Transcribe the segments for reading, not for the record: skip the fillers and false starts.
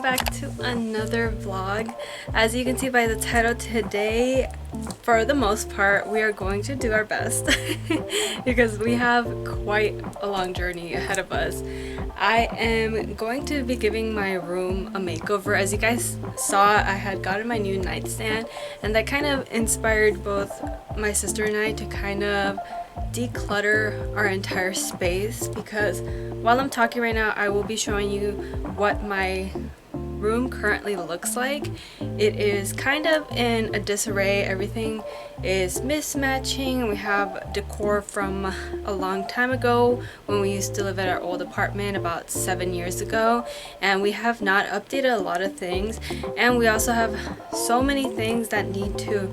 back to another vlog. As you can see by the title, today for the most part we are going to do our best because we have quite a long journey ahead of us. I am going to be giving my room a makeover. As you guys saw, I had gotten my new nightstand, and that kind of inspired both my sister and I to kind of declutter our entire space, because while I'm talking right now I will be showing you what my room currently looks like. It is kind of in a disarray. Everything is mismatching. We have decor from a long time ago when we used to live at our old apartment about 7 years ago, and we have not updated a lot of things, and we also have so many things that need to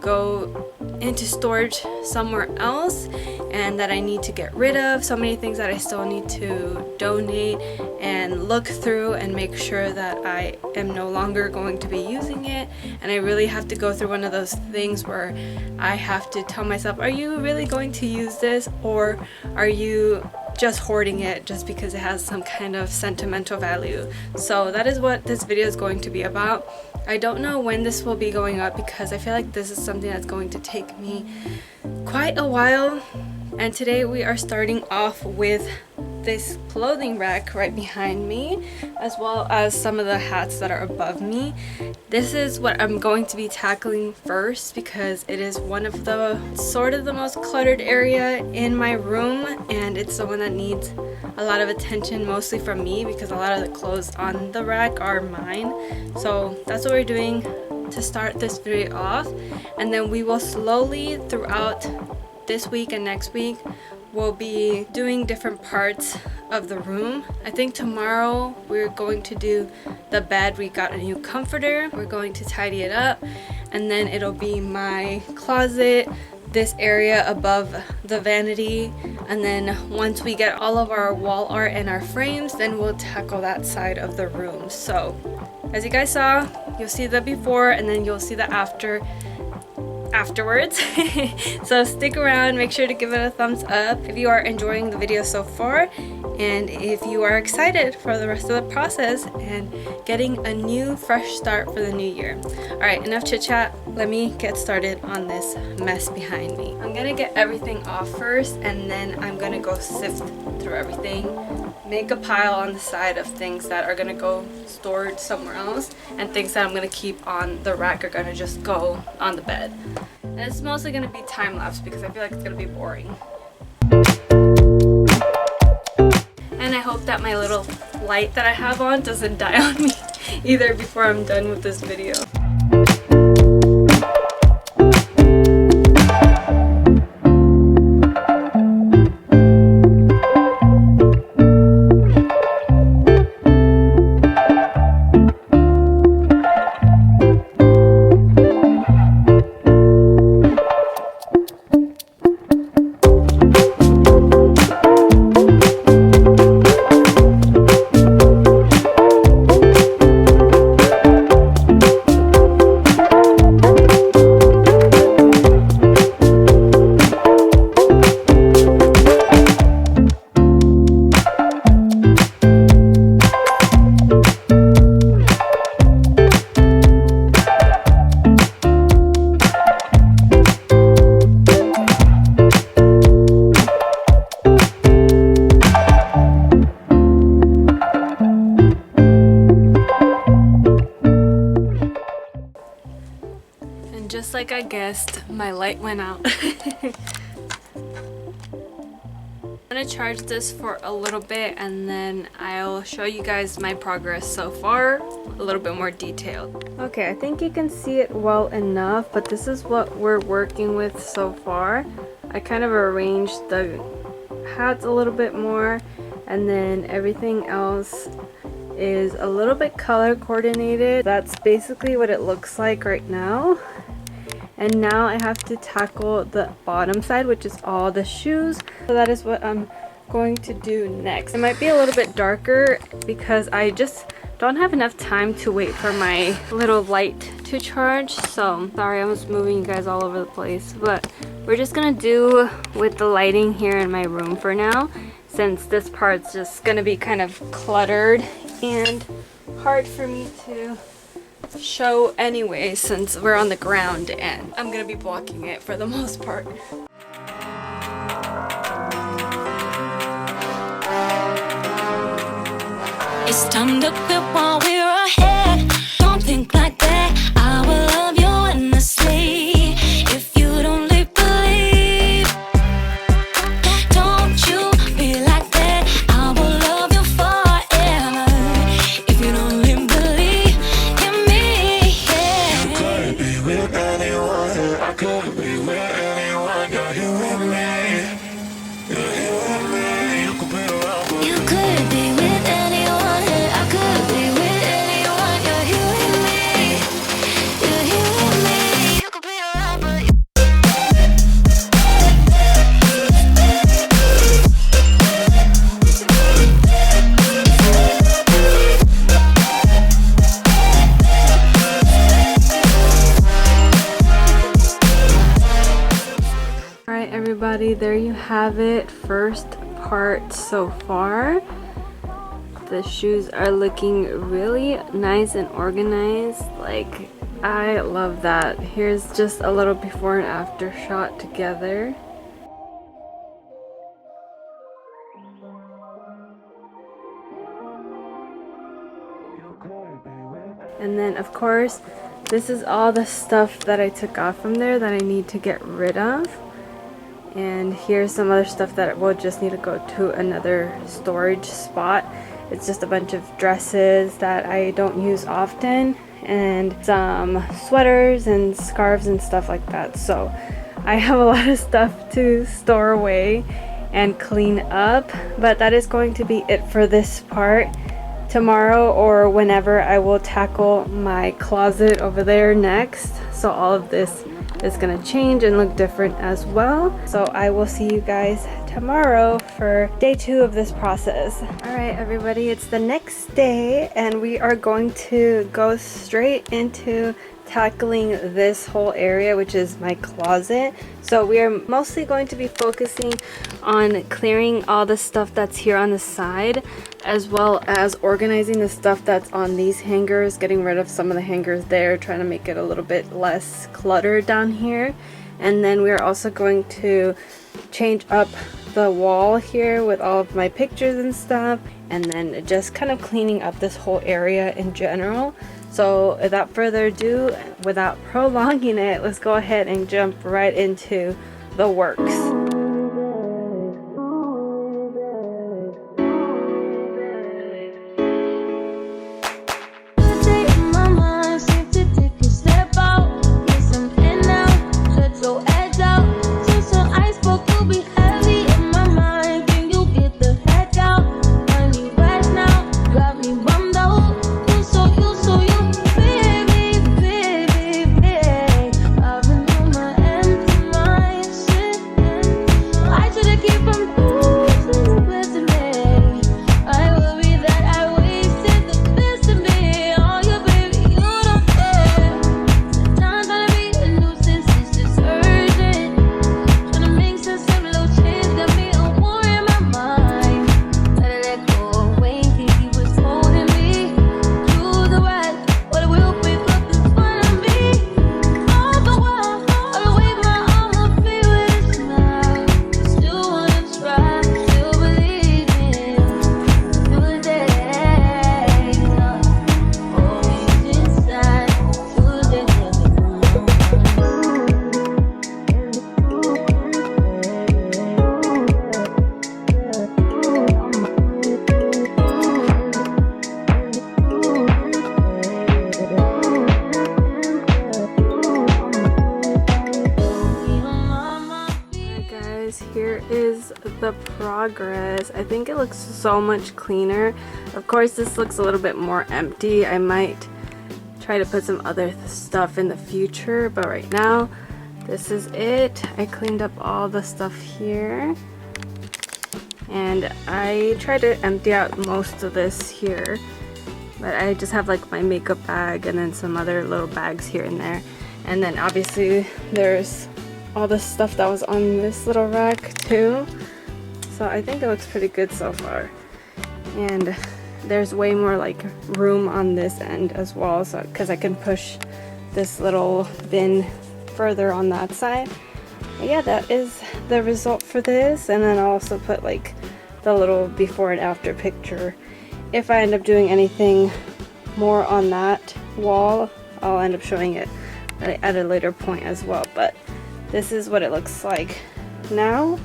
go into storage somewhere else and that I need to get rid of. So many things that I still need to donate and look through and make sure that I am no longer going to be using it. And I really have to go through one of those things where I have to tell myself, are you really going to use this, or are you just hoarding it just because it has some kind of sentimental value? So that is what this video is going to be about. I don't know when this will be going up because I feel like this is something that's going to take me quite a while. And today we are starting off with this clothing rack right behind me, as well as some of the hats that are above me. This is what I'm going to be tackling first because it is one of the sort of the most cluttered area in my room, and it's the one that needs a lot of attention, mostly from me, because a lot of the clothes on the rack are mine. So that's what we're doing to start this video off, and then we will slowly throughout this week and next week we'll be doing different parts of the room. I think tomorrow we're going to do the bed. We got a new comforter. We're going to tidy it up, and then it'll be my closet, this area above the vanity, and then once we get all of our wall art and our frames, then we'll tackle that side of the room. So as you guys saw, you'll see the before and then you'll see the afterwards. So stick around, make sure to give it a thumbs up if you are enjoying the video so far, and if you are excited for the rest of the process and getting a new fresh start for the new year. Alright, enough chit chat, let me get started on this mess behind me. I'm gonna get everything off first, and then I'm gonna go sift through everything, make a pile on the side of things that are gonna go stored somewhere else, and things that I'm gonna keep on the rack are gonna just go on the bed. And it's mostly gonna be time-lapse because I feel like it's gonna be boring. And I hope that my little light that I have on doesn't die on me either before I'm done with this video. Just like I guessed, my light went out. I'm gonna charge this for a little bit, and then I'll show you guys my progress so far, a little bit more detailed. Okay, I think you can see it well enough, but this is what we're working with so far. I kind of arranged the hats a little bit more, and then everything else is a little bit color coordinated. That's basically what it looks like right now. And now I have to tackle the bottom side, which is all the shoes. So that is what I'm going to do next. It might be a little bit darker because I just don't have enough time to wait for my little light to charge. So sorry, I was moving you guys all over the place, but we're just gonna do with the lighting here in my room for now, since this part's just gonna be kind of cluttered and hard for me to show anyway since we're on the ground and I'm gonna be blocking it for the most part. It's time to quit while we're ahead. Don't think like that. I will love you endlessly. If you don't believe, don't you be like that. I will love you forever. If you don't believe in me, yeah. You could be with anyone. I could be with anyone. You're here with me. You're here with me. You could be around, but You could be with anyone. I could be with anyone. You're here with me. You're here with me. You could be around, but Alright everybody, there you have it. First part so far. The shoes are looking really nice and organized. Like, I love that. Here's just a little before and after shot together. And then of course, this is all the stuff that I took off from there that I need to get rid of. And here's some other stuff that will just need to go to another storage spot. It's just a bunch of dresses that I don't use often and some sweaters and scarves and stuff like that. So I have a lot of stuff to store away and clean up, but that is going to be it for this part. Tomorrow or whenever I will tackle my closet over there next. So all of this is gonna change and look different as well. So I will see you guys tomorrow for day 2 of this process. All right, everybody, it's the next day and we are going to go straight into tackling this whole area, which is my closet. So we are mostly going to be focusing on clearing all the stuff that's here on the side, as well as organizing the stuff that's on these hangers, getting rid of some of the hangers there, trying to make it a little bit less cluttered down here. And then we're also going to change up the wall here with all of my pictures and stuff, and then just kind of cleaning up this whole area in general. So without further ado, without prolonging it, let's go ahead and jump right into the works. Here is the progress. I think it looks so much cleaner. Of course, this looks a little bit more empty. I might try to put some other stuff in the future, but right now this is it. I cleaned up all the stuff here and I tried to empty out most of this here, but I just have like my makeup bag and then some other little bags here and there. And then obviously there's all the stuff that was on this little rack too. So I think it looks pretty good so far. And there's way more like room on this end as well, so because I can push this little bin further on that side. But yeah, that is the result for this. And then I'll also put like the little before and after picture. If I end up doing anything more on that wall, I'll end up showing it at a later point as well. But this is what it looks like now.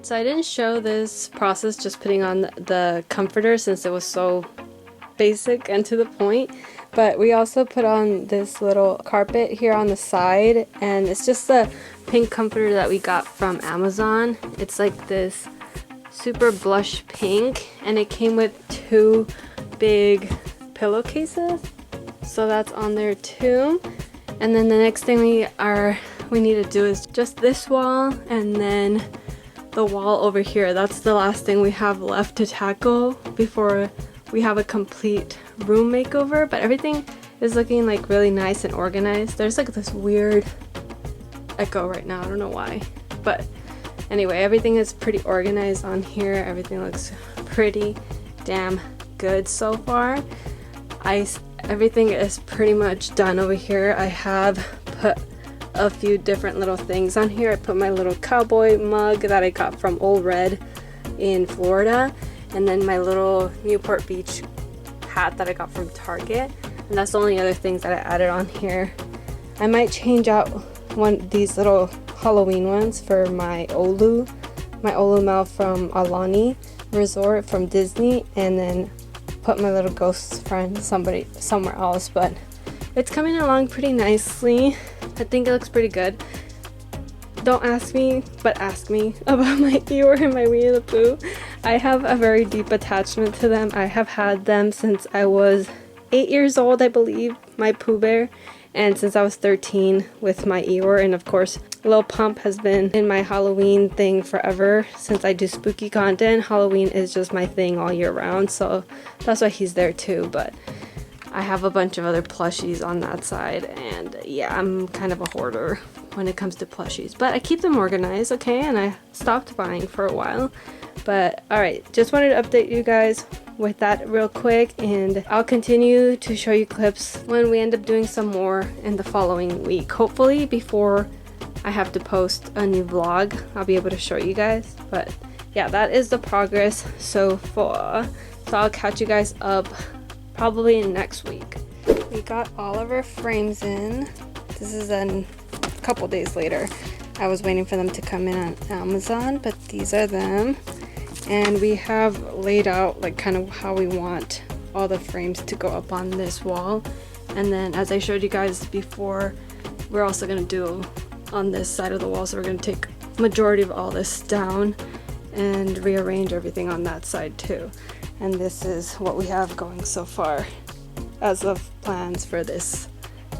So I didn't show this process just putting on the comforter since it was so basic and to the point, but we also put on this little carpet here on the side, and it's just the pink comforter that we got from Amazon. It's like this super blush pink, and it came with 2 big pillowcases, so that's on there too. And then the next thing we need to do is just this wall, and then the wall over here. That's the last thing we have left to tackle before we have a complete room makeover. But everything is looking like really nice and organized. There's like this weird echo right now, I don't know why, but anyway, everything is pretty organized on here. Everything looks pretty damn good so far. Everything is pretty much done over here. I have put a few different little things on here. I put my little cowboy mug that I got from Old Red in Florida, and then my little Newport Beach hat that I got from Target, and that's the only other things that I added on here. I might change out these little Halloween ones for my Olu Mel from Alani Resort from Disney, and then put my little ghost friend somewhere else. But it's coming along pretty nicely. I think it looks pretty good. Don't ask me, but ask me about my Eeyore and my Winnie the Pooh. I have a very deep attachment to them. I have had them since I was 8 years old, I believe, my Pooh Bear, and since I was 13 with my Eeyore. And of course, Lil Pump has been in my Halloween thing forever. Since I do spooky content, Halloween is just my thing all year round, so that's why he's there too. But I have a bunch of other plushies on that side, and yeah, I'm kind of a hoarder when it comes to plushies, but I keep them organized, okay, and I stopped buying for a while. But alright, just wanted to update you guys with that real quick, and I'll continue to show you clips when we end up doing some more in the following week. Hopefully before I have to post a new vlog, I'll be able to show you guys. But yeah, that is the progress so far, so I'll catch you guys up probably next week. We got all of our frames in. This is a couple days later. I was waiting for them to come in on Amazon, but these are them. And we have laid out like kind of how we want all the frames to go up on this wall. And then as I showed you guys before, we're also gonna do on this side of the wall. So we're gonna take majority of all this down and rearrange everything on that side too. And this is what we have going so far as of plans for this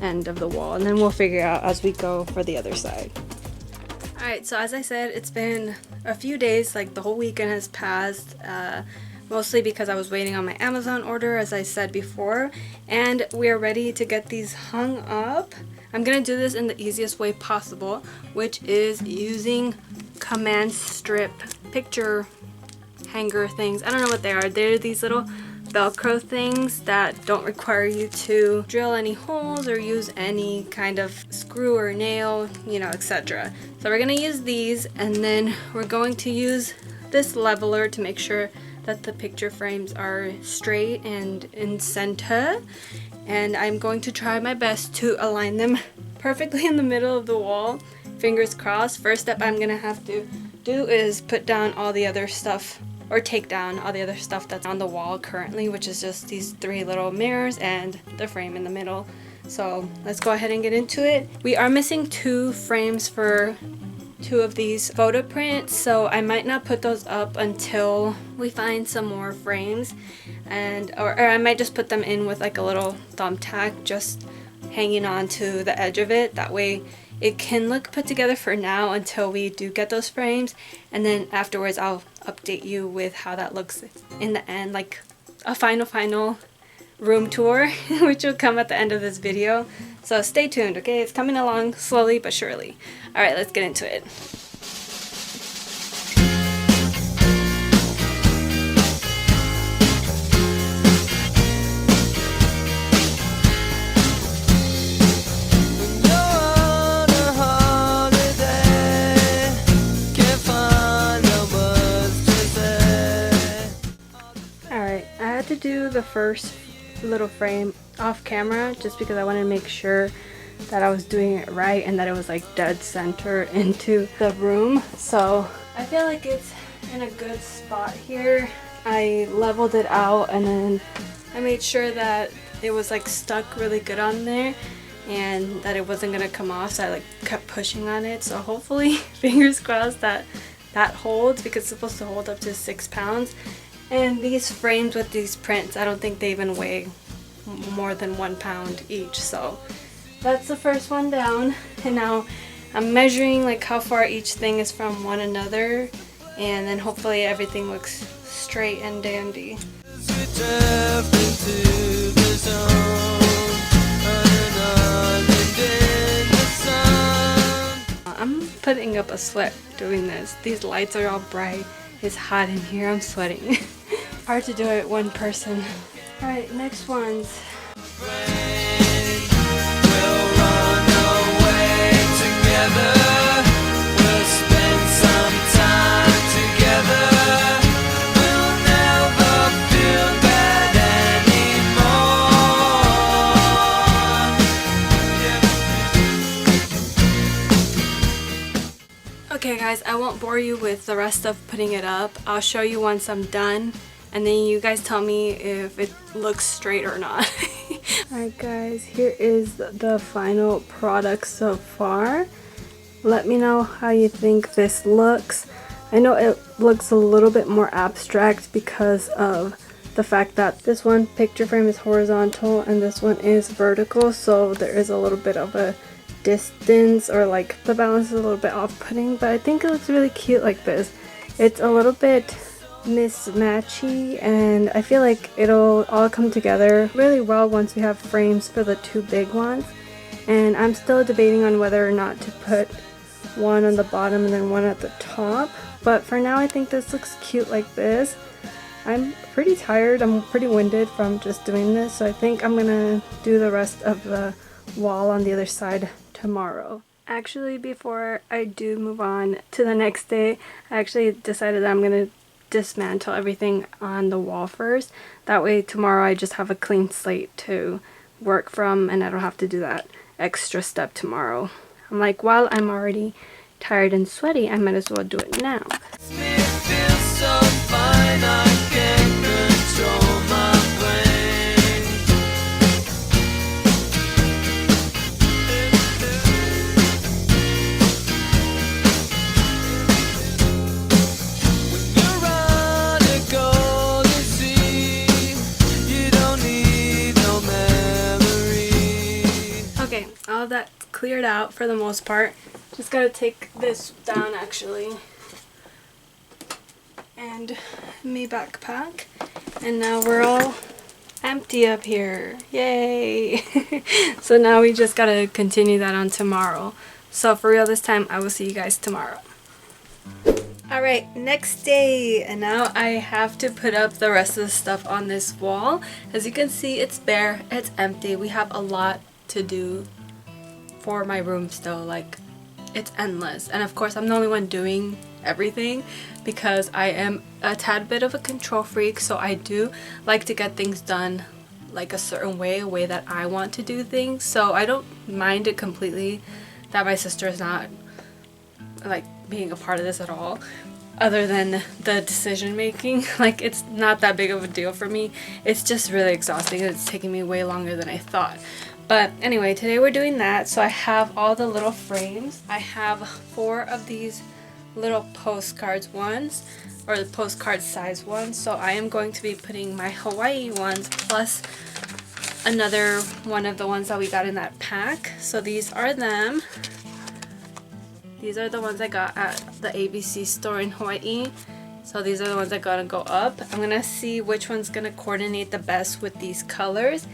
end of the wall, and then we'll figure out as we go for the other side. Alright, so as I said, it's been a few days, like the whole weekend has passed, mostly because I was waiting on my Amazon order, as I said before, and we are ready to get these hung up. I'm gonna do this in the easiest way possible, which is using command strip picture hanger things. I don't know what they are. They're these little Velcro things that don't require you to drill any holes or use any kind of screw or nail, you know, etc. So we're gonna use these, and then we're going to use this leveler to make sure that the picture frames are straight and in center. And I'm going to try my best to align them perfectly in the middle of the wall. Fingers crossed. First step I'm gonna have to do is put down all the other stuff, or take down all the other stuff that's on the wall currently, which is just these 3 little mirrors and the frame in the middle. So let's go ahead and get into it. We are missing 2 frames for two of these photo prints, so I might not put those up until we find some more frames, and or I might just put them in with like a little thumbtack just hanging on to the edge of it. That way it can look put together for now until we do get those frames, and then afterwards I'll update you with how that looks in the end, like a final room tour which will come at the end of this video. So stay tuned, okay? It's coming along slowly but surely. Alright, let's get into it. Alright, I had to do the first little frame off camera just because I wanted to make sure that I was doing it right and that it was like dead center into the room. So I feel like it's in a good spot here. I leveled it out and then I made sure that it was like stuck really good on there and that it wasn't gonna come off, so I like kept pushing on it. So hopefully, fingers crossed, that holds, because it's supposed to hold up to 6 pounds. And these frames with these prints, I don't think they even weigh more than 1 pound each. So that's the first one down. And now I'm measuring like how far each thing is from one another, and then hopefully everything looks straight and dandy. I'm putting up a sweat doing this. These lights are all bright. It's hot in here. I'm sweating. Hard to do it one person. Alright, next ones. Okay guys, I won't bore you with the rest of putting it up. I'll show you once I'm done, and then you guys tell me if it looks straight or not. Alright guys, here is the final product so far. Let me know how you think this looks. I know it looks a little bit more abstract because of the fact that this one picture frame is horizontal and this one is vertical, so there is a little bit of a distance, or like the balance is a little bit off-putting, but I think it looks really cute like this. It's a little bit mismatchy, and I feel like it'll all come together really well once we have frames for the two big ones. And I'm still debating on whether or not to put one on the bottom and then one at the top, but for now I think this looks cute like this. I'm pretty tired, I'm pretty winded from just doing this, so I think I'm gonna do the rest of the wall on the other side tomorrow. Actually, before I do move on to the next day, I actually decided that I'm gonna dismantle everything on the wall first. That way tomorrow I just have a clean slate to work from and I don't have to do that extra step tomorrow. I'm like, while I'm already tired and sweaty, I might as well do it now. Okay, all that cleared out for the most part. Just gotta take this down actually. And my backpack. And now we're all empty up here. Yay! So now we just gotta continue that on tomorrow. So for real this time, I will see you guys tomorrow. Alright, next day, and now I have to put up the rest of the stuff on this wall. As you can see, it's bare, it's empty. We have a lot to do for my room still, like it's endless. And of course I'm the only one doing everything because I am a tad bit of a control freak, so I do like to get things done like a certain way, a way that I want to do things. So I don't mind it completely that my sister is not like being a part of this at all, other than the decision making. Like, it's not that big of a deal for me. It's just really exhausting. It's taking me way longer than I thought. But anyway, today we're doing that. So I have all the little frames. I have 4 of these little postcards ones, or the postcard size ones. So I am going to be putting my Hawaii ones plus another one of the ones that we got in that pack. So these are them. These are the ones I got at the ABC store in Hawaii. So these are the ones that gotta go up. I'm gonna see which one's gonna coordinate the best with these colors.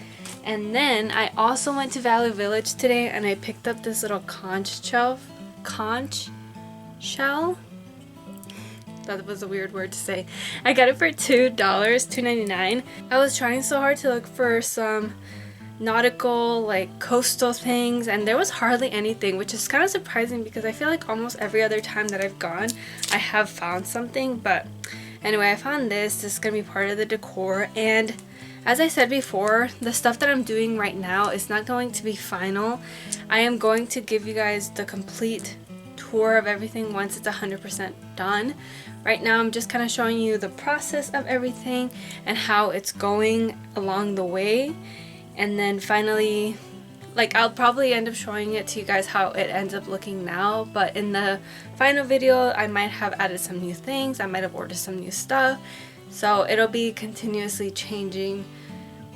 And then I also went to Value Village today and I picked up this little conch shell. That was a weird word to say. I got it for $2, $2.99. I was trying so hard to look for some nautical, like coastal things, and there was hardly anything, which is kind of surprising because I feel like almost every other time that I've gone I have found something. But anyway, I found this is gonna be part of the decor, and as I said before, the stuff that I'm doing right now is not going to be final. I am going to give you guys the complete tour of everything once it's 100% done. Right now I'm just kind of showing you the process of everything and how it's going along the way. And then finally, like, I'll probably end up showing it to you guys how it ends up looking now, but in the final video I might have added some new things, I might have ordered some new stuff, so it'll be continuously changing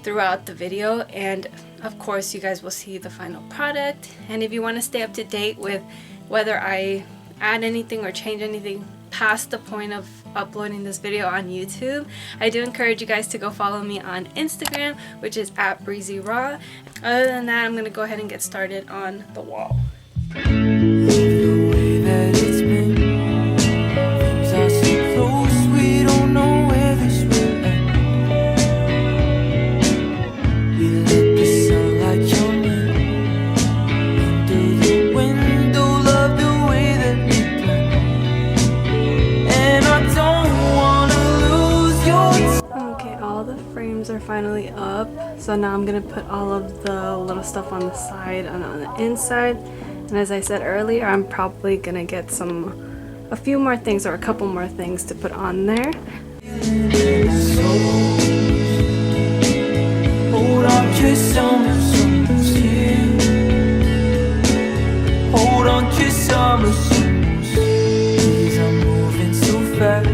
throughout the video. And of course you guys will see the final product. And if you want to stay up to date with whether I add anything or change anything past the point of uploading this video on YouTube, I do encourage you guys to go follow me on Instagram, which is @breezyraw. Other than that, I'm gonna go ahead and get started on the wall. Are finally up, so now I'm gonna put all of the little stuff on the side and on the inside. And as I said earlier, I'm probably gonna get a few more things or a couple more things to put on there. Hold on to summer, hold on to summer, these are moving so fast.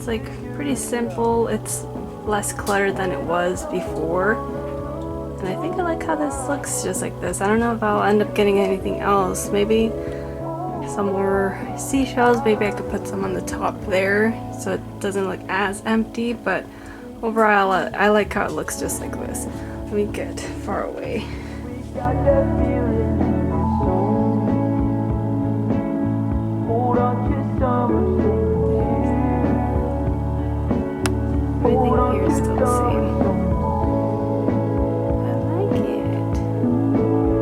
Like pretty simple. It's less cluttered than it was before, and I think I like how this looks just like this. I don't know if I'll end up getting anything else, maybe some more seashells. Maybe I could put some on the top there so it doesn't look as empty, but overall I like how it looks just like this. Let me get far away. Everything here is still the same. I like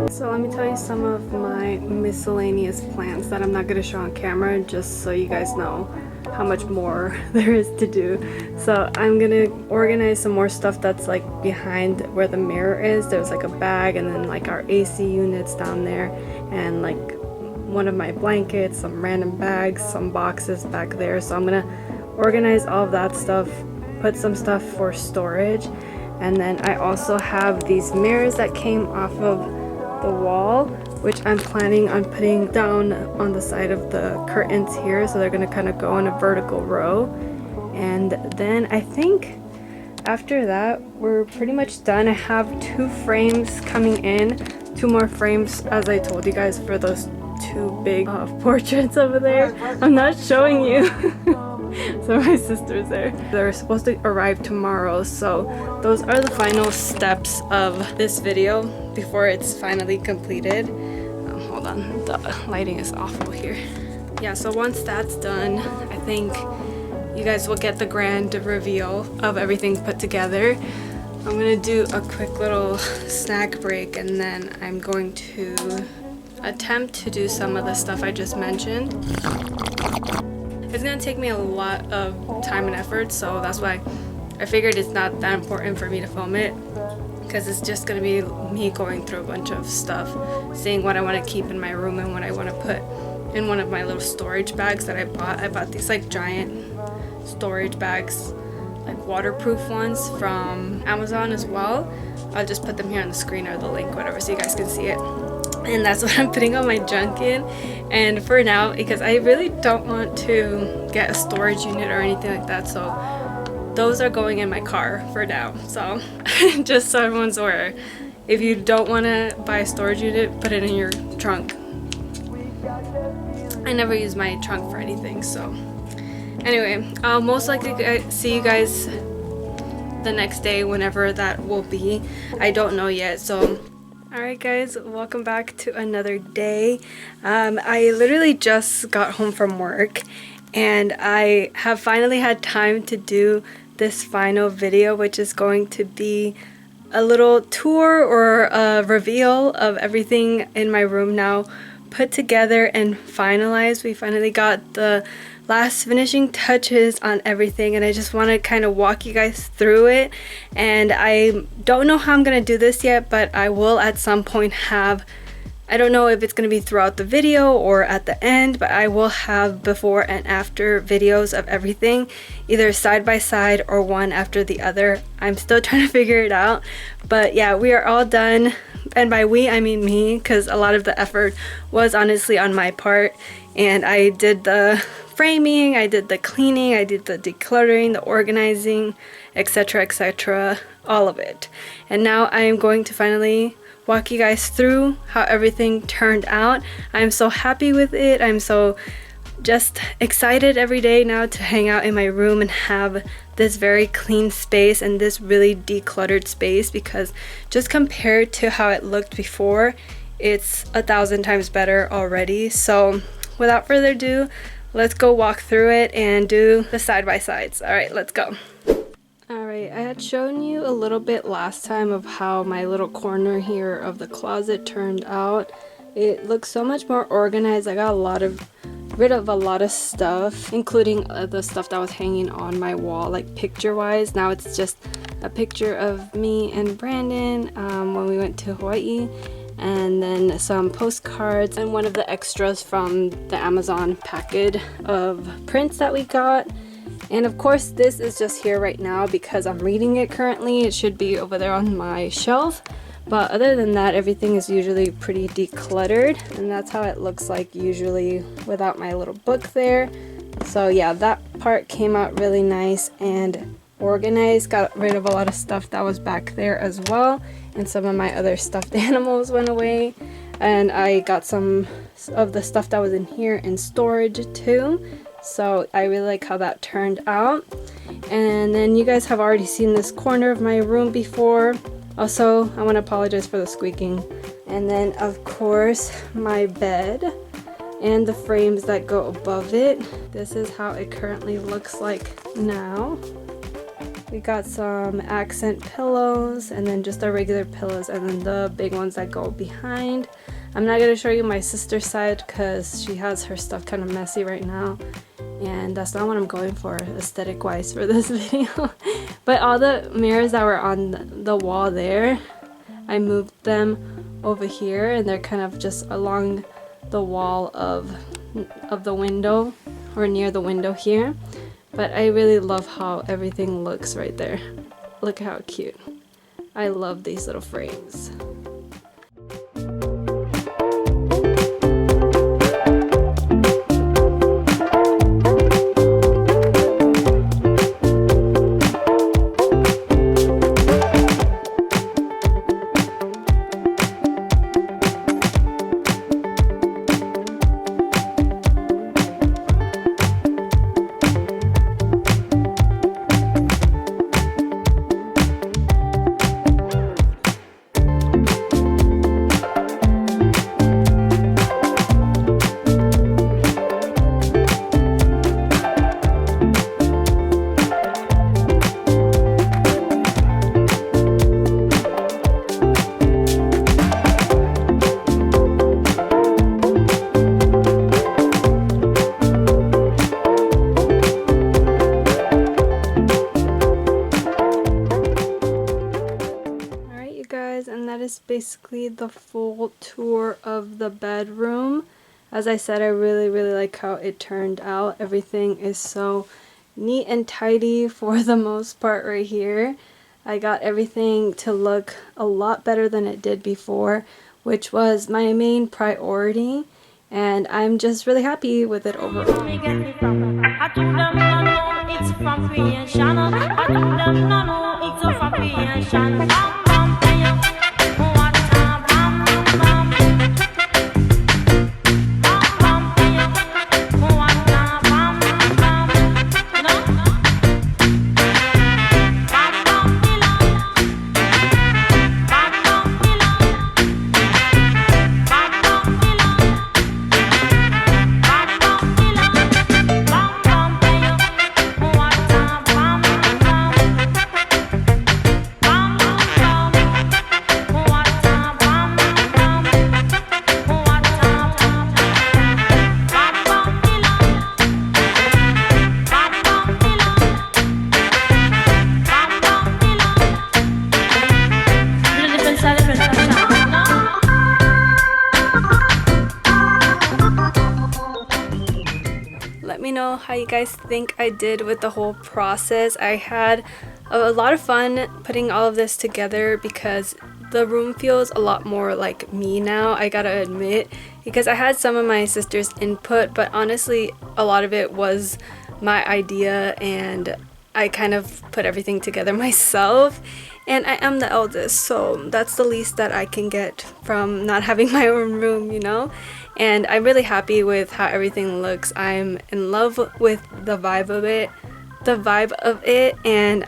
it. So let me tell you some of my miscellaneous plans that I'm not going to show on camera, just so you guys know how much more there is to do. So I'm going to organize some more stuff that's like behind where the mirror is. There's like a bag, and then like our AC units down there, and like one of my blankets, some random bags, some boxes back there. So I'm going to organize all of that stuff, put some stuff for storage. And then I also have these mirrors that came off of the wall, which I'm planning on putting down on the side of the curtains here, so they're going to kind of go in a vertical row. And then I think after that we're pretty much done. I have 2 frames coming in, 2 more frames as I told you guys for those 2 big portraits over there. I'm not showing you. So my sister's there. They're supposed to arrive tomorrow, so those are the final steps of this video before it's finally completed. Hold on, the lighting is awful here. Yeah, so once that's done, I think you guys will get the grand reveal of everything put together. I'm gonna do a quick little snack break, and then I'm going to attempt to do some of the stuff I just mentioned. It's gonna take me a lot of time and effort, so that's why I figured it's not that important for me to film it. because it's just gonna be me going through a bunch of stuff, seeing what I want to keep in my room and what I want to put in one of my little storage bags that I bought. I bought these like giant storage bags, like waterproof ones from Amazon as well. I'll just put them here on the screen or the link, whatever, so you guys can see it. And that's what I'm putting all my junk in. And for now, because I really don't want to get a storage unit or anything like that, so those are going in my car for now. So just so everyone's aware, if you don't want to buy a storage unit, put it in your trunk. I never use my trunk for anything. So anyway, I'll most likely see you guys the next day, whenever that will be. I don't know yet. So alright guys, welcome back to another day. I literally just got home from work, and I have finally had time to do this final video, which is going to be a little tour or a reveal of everything in my room now put together and finalized. We finally got the last finishing touches on everything, and I just want to kind of walk you guys through it. And I don't know how I'm gonna do this yet, but I will at some point have, I don't know if it's going to be throughout the video or at the end, but I will have before and after videos of everything, either side by side or one after the other. I'm still trying to figure it out, but yeah, we are all done. And by we, I mean me, because a lot of the effort was honestly on my part. And I did the framing, I did the cleaning, I did the decluttering, the organizing, etc., all of it. And now I am going to finally walk you guys through how everything turned out. I'm so happy with it. I'm so just excited every day now to hang out in my room and have this very clean space and this really decluttered space, because just compared to how it looked before, it's 1,000 times better already. So without further ado, let's go walk through it and do the side by sides. All right, let's go. Alright, I had shown you a little bit last time of how my little corner here of the closet turned out. It looks so much more organized. I got rid of a lot of stuff, including the stuff that was hanging on my wall, like picture wise. Now it's just a picture of me and Brandon when we went to Hawaii, and then some postcards and one of the extras from the Amazon package of prints that we got. And of course this is just here right now because I'm reading it currently. It should be over there on my shelf, but other than that, everything is usually pretty decluttered, and that's how it looks like usually without my little book there. So yeah, that part came out really nice and organized. Got rid of a lot of stuff that was back there as well, and some of my other stuffed animals went away, and I got some of the stuff that was in here in storage too. So I really like how that turned out. And then you guys have already seen this corner of my room before. Also, I want to apologize for the squeaking. And then of course my bed and the frames that go above it. This is how it currently looks like now. We got some accent pillows and then just our regular pillows, and then the big ones that go behind. I'm not going to show you my sister's side because she has her stuff kind of messy right now, and that's not what I'm going for aesthetic wise for this video. But all the mirrors that were on the wall there, I moved them over here, and they're kind of just along the wall of the window, or near the window here. But I really love how everything looks right there. Look how cute. I love these little frames. is basically the full tour of the bedroom. As I said, I really like how it turned out. Everything is so neat and tidy for the most part right here. I got everything to look a lot better than it did before, which was my main priority, and I'm just really happy with it overall. Let me know how you guys think I did with the whole process. I had a lot of fun putting all of this together because the room feels a lot more like me now, I gotta admit, because I had some of my sister's input, but honestly a lot of it was my idea and I kind of put everything together myself. And I am the eldest, so that's the least that I can get from not having my own room, you know? And I'm really happy with how everything looks. I'm in love with the vibe of it, and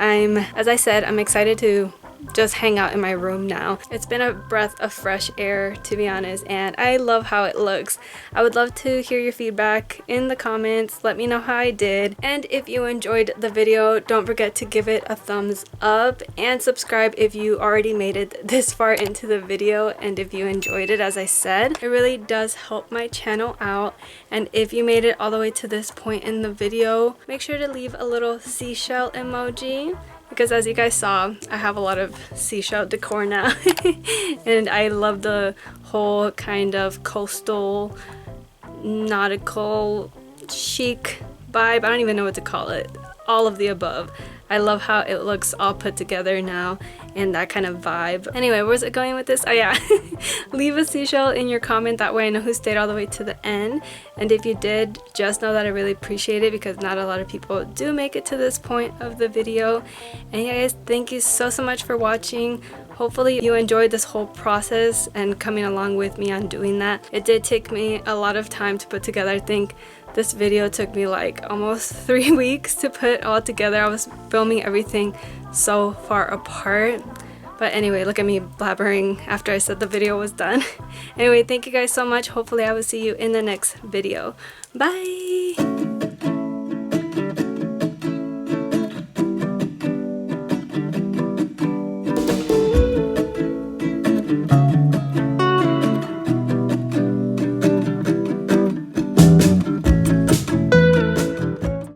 as I said, I'm excited to just hang out in my room now. It's been a breath of fresh air, to be honest, and I love how it looks. I would love to hear your feedback in the comments. Let me know how I did, and if you enjoyed the video, don't forget to give it a thumbs up and subscribe if you already made it this far into the video, and if you enjoyed it. As I said, it really does help my channel out, and if you made it all the way to this point in the video, make sure to leave a little seashell emoji, because as you guys saw, I have a lot of seashell decor now and I love the whole kind of coastal, nautical, chic vibe. I don't even know what to call it. All of the above. I love how it looks all put together now and that kind of vibe. Anyway, where's it going with this? Oh yeah, leave a seashell in your comment, that way I know who stayed all the way to the end. And if you did, just know that I really appreciate it because not a lot of people do make it to this point of the video. And yeah, guys, thank you so much for watching. Hopefully you enjoyed this whole process and coming along with me on doing that. It did take me a lot of time to put together. I think this video took me like almost 3 weeks to put all together. I was filming everything so far apart. But anyway, look at me blabbering after I said the video was done. Anyway, thank you guys so much. Hopefully I will see you in the next video. Bye!